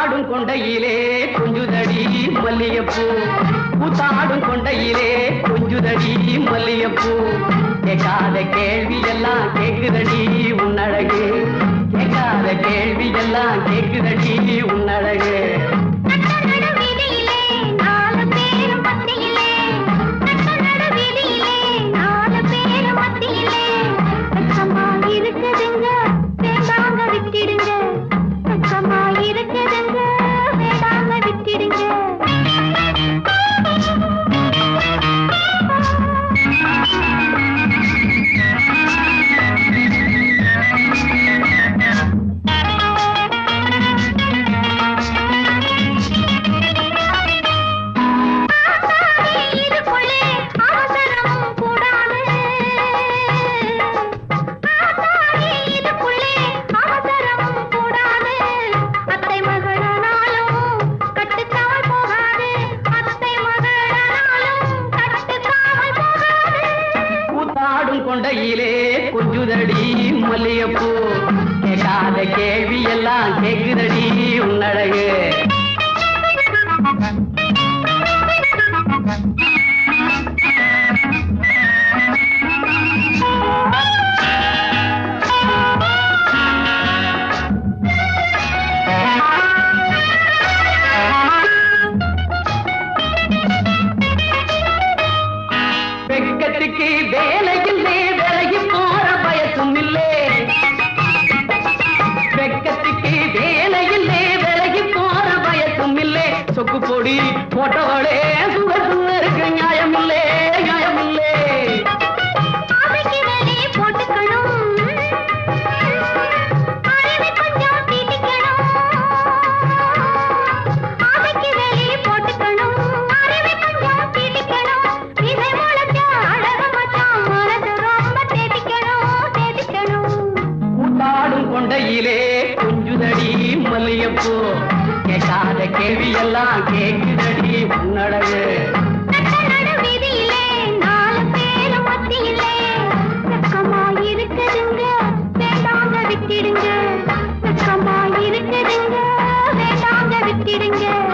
கூத்தாடும் கொண்டையிலே கொஞ்சுதடி மல்லிகைப்பூ கூத்தாடும் கொண்டையிலே கொஞ்சுதடி மல்லிகைப்பூ கேட்காத கேள்வி எல்லாம் கேக்குதடி உன்னழகு கேட்காத கேள்வி எல்லாம் கேக்குதடி உன்னழகு கொண்டையிலே கொஞ்சுதடி மல்லிகைப்பூ கேட்காத கேள்வி எல்லாம் கேக்குதடி உன்னழகு வெக்கத்துக்கு வேலையில்லே விலகி போற பயசும் இல்லே வெக்கத்துக்கு வேலையில்லே விலகி போற பயசும் இல்லே சொக்கு பொடி போட்டவளே சுகசுங்க இருக்கு நியாயமில்லே நியாயமில்லே கொண்டையிலே கொஞ்சுதடி மல்லிகைப்பூ கேட்காத கேள்வி எல்லாம் கேக்குதடி உன்னழகு இருக்குதுங்க வேண்டாங்க விட்டுடுங்க வெக்கமா இருக்குதுங்க வேண்டாங்க விட்டுடுங்க